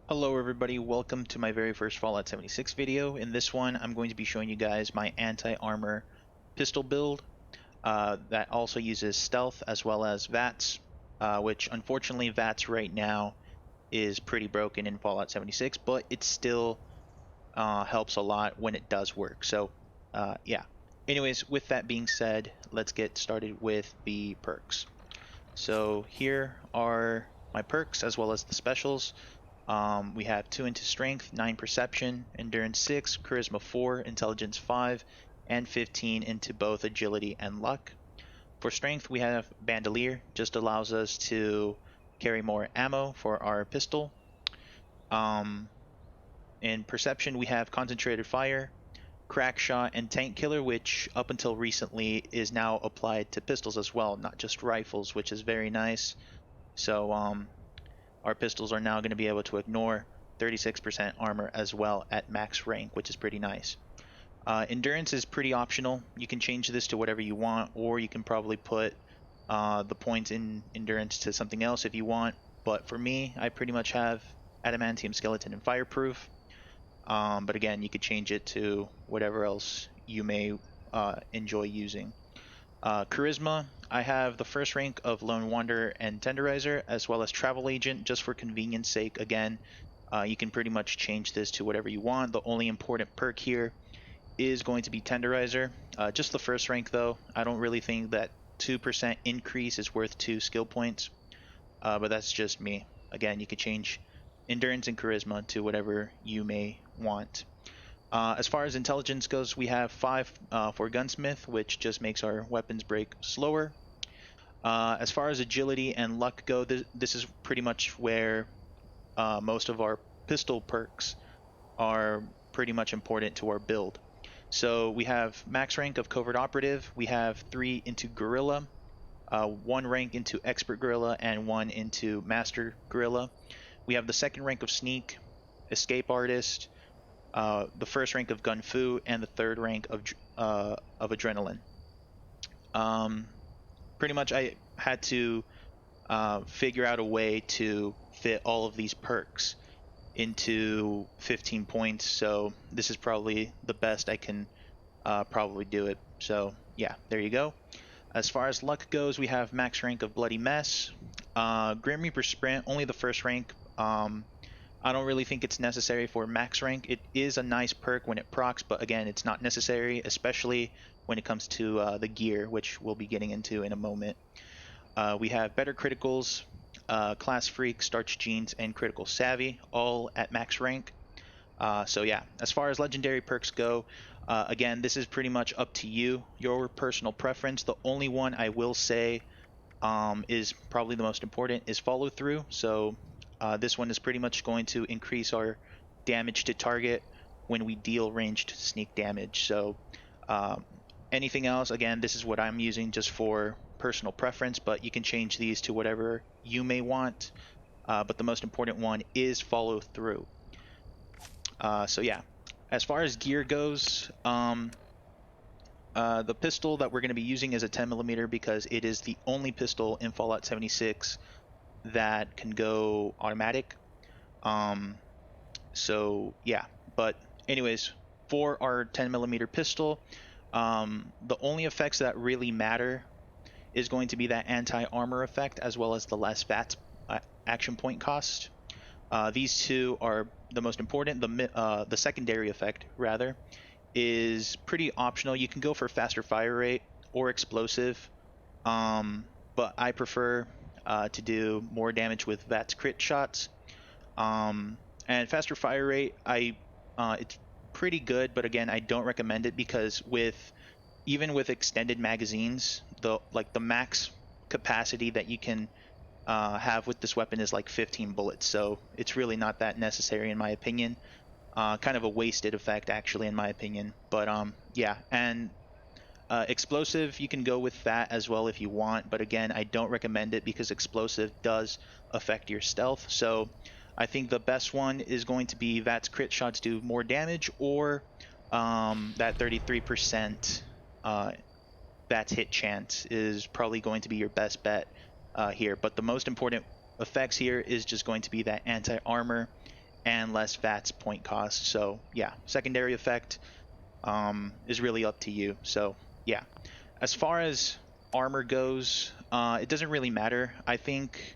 Hello everybody, welcome to my very first Fallout 76 video. In this one, I'm going to be showing you guys my anti-armor pistol build that also uses stealth as well as Vats, which unfortunately Vats right now is pretty broken in Fallout 76, but it still helps a lot when it does work. So yeah. Anyways, with that being said, let's get started with the perks. So here are my perks as well as the specials. We have 2 into Strength, 9 Perception, Endurance 6, Charisma 4, Intelligence 5, and 15 into both Agility and Luck. For Strength, we have Bandolier, just allows us to carry more ammo for our pistol. In Perception, we have Concentrated Fire, Crack Shot, and Tank Killer, which up until recently is now applied to pistols as well, not just rifles, which is very nice. So, our pistols are now going to be able to ignore 36% armor as well at max rank, which is pretty nice. Endurance is pretty optional. You can change this to whatever you want, or you can probably put the points in endurance to something else if you want. But for me, I pretty much have adamantium, skeleton, and fireproof. But again, you could change it to whatever else you may enjoy using. Charisma, I have the first rank of Lone Wanderer and Tenderizer, as well as Travel Agent, just for convenience sake. Again, you can pretty much change this to whatever you want. The only important perk here is going to be Tenderizer. Just the first rank though. I don't really think that 2% increase is worth 2 skill points, but that's just me. Again, you could change Endurance and Charisma to whatever you may want. As far as intelligence goes, we have 5 for Gunsmith, which just makes our weapons break slower. As far as agility and luck go, this is pretty much where most of our pistol perks are pretty much important to our build. So we have max rank of Covert Operative, we have 3 into Guerrilla, 1 rank into Expert Guerrilla, and 1 into Master Guerrilla. We have the second rank of Sneak, Escape Artist, the first rank of Gun Fu, and the third rank of Adrenaline. Pretty much I had to figure out a way to fit all of these perks into 15 points, so this is probably the best I can probably do it. So yeah, there you go. As far as luck goes, we have max rank of Bloody Mess, Grim Reaper Sprint, only the first rank. I don't really think it's necessary for max rank. It is a nice perk when it procs, but again, it's not necessary, especially when it comes to the gear, which we'll be getting into in a moment. We have better criticals, class freak, starch genes, and critical savvy, all at max rank. So yeah, as far as legendary perks go, again, this is pretty much up to you, your personal preference. The only one I will say is probably the most important is follow through. So this one is pretty much going to increase our damage to target when we deal ranged sneak damage. So anything else, again, this is what I'm using just for personal preference, but you can change these to whatever you may want. But the most important one is follow through. So yeah, as far as gear goes, the pistol that we're going to be using is a 10mm because it is the only pistol in Fallout 76 that can go automatic. So yeah, but anyways, for our 10mm pistol, the only effects that really matter is going to be that anti-armor effect as well as the less Vats action point cost. These two are the most important. The secondary effect, rather, is pretty optional. You can go for faster fire rate or explosive, but I prefer to do more damage with Vats crit shots. And faster fire rate, it's pretty good, but again, I don't recommend it because even with extended magazines, the max capacity that you can have with this weapon is like 15 bullets, so it's really not that necessary in my opinion. Kind of a wasted effect actually in my opinion, but yeah. And explosive, you can go with that as well if you want, but again, I don't recommend it because explosive does affect your stealth. So I think the best one is going to be Vats crit shots do more damage, or that 33% Vats hit chance is probably going to be your best bet here. But the most important effects here is just going to be that anti-armor and less Vats point cost. So yeah, secondary effect is really up to you. So yeah, as far as armor goes, it doesn't really matter. I think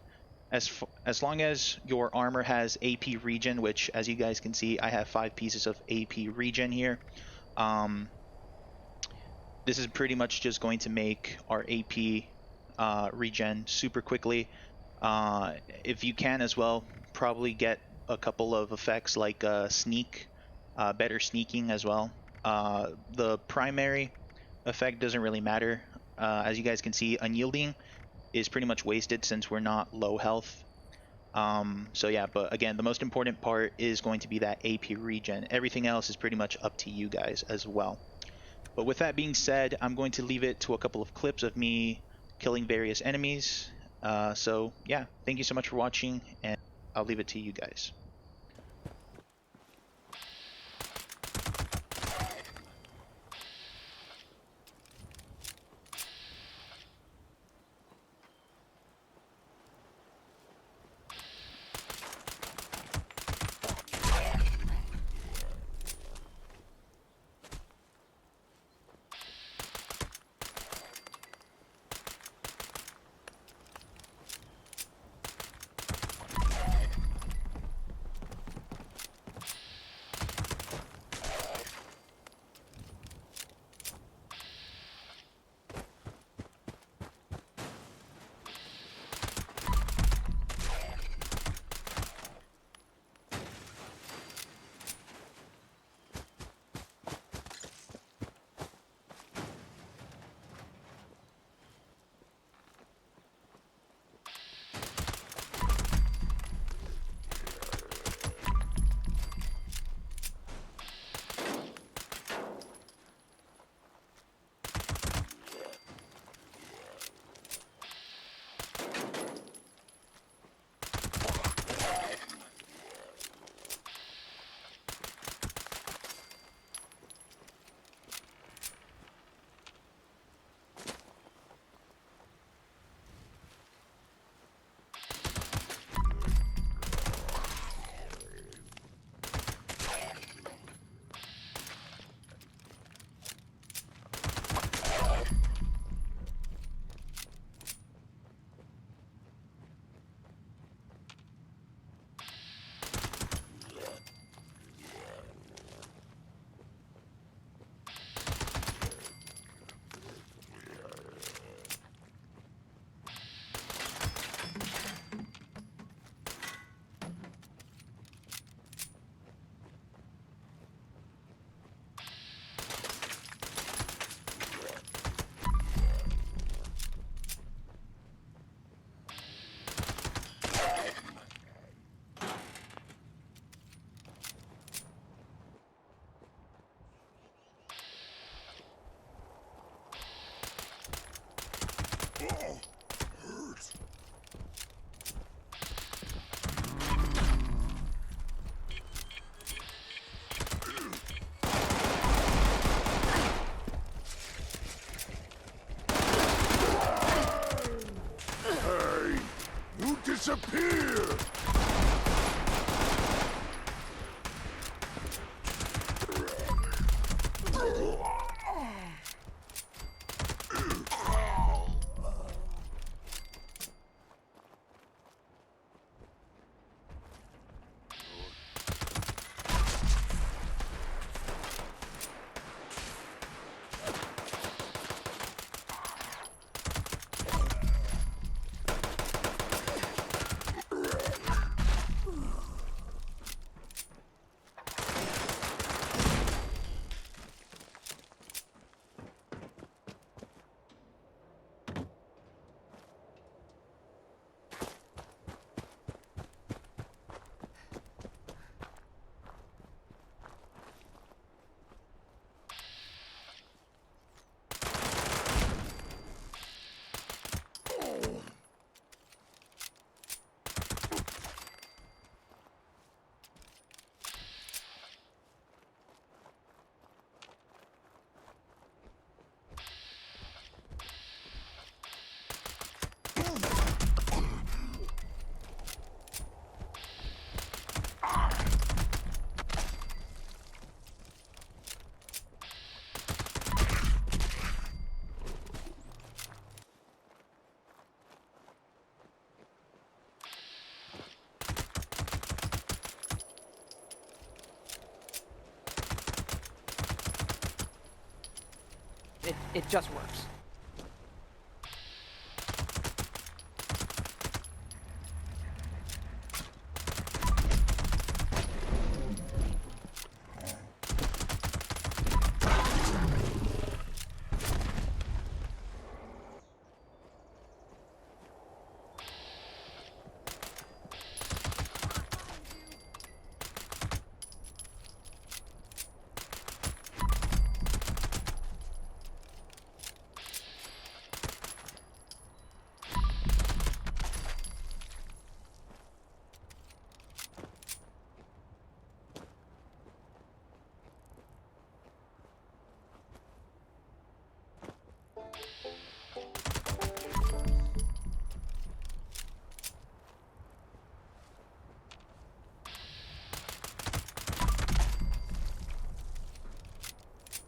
as long as your armor has AP regen, which as you guys can see, I have 5 pieces of AP regen here. This is pretty much just going to make our AP regen super quickly. If you can as well, probably get a couple of effects like sneak, better sneaking as well. The primary effect doesn't really matter. As you guys can see, unyielding is pretty much wasted since we're not low health. So yeah, but again, the most important part is going to be that AP regen. Everything else is pretty much up to you guys as well. But with that being said, I'm going to leave it to a couple of clips of me killing various enemies. So yeah, thank you so much for watching, and I'll leave it to you guys. it just works.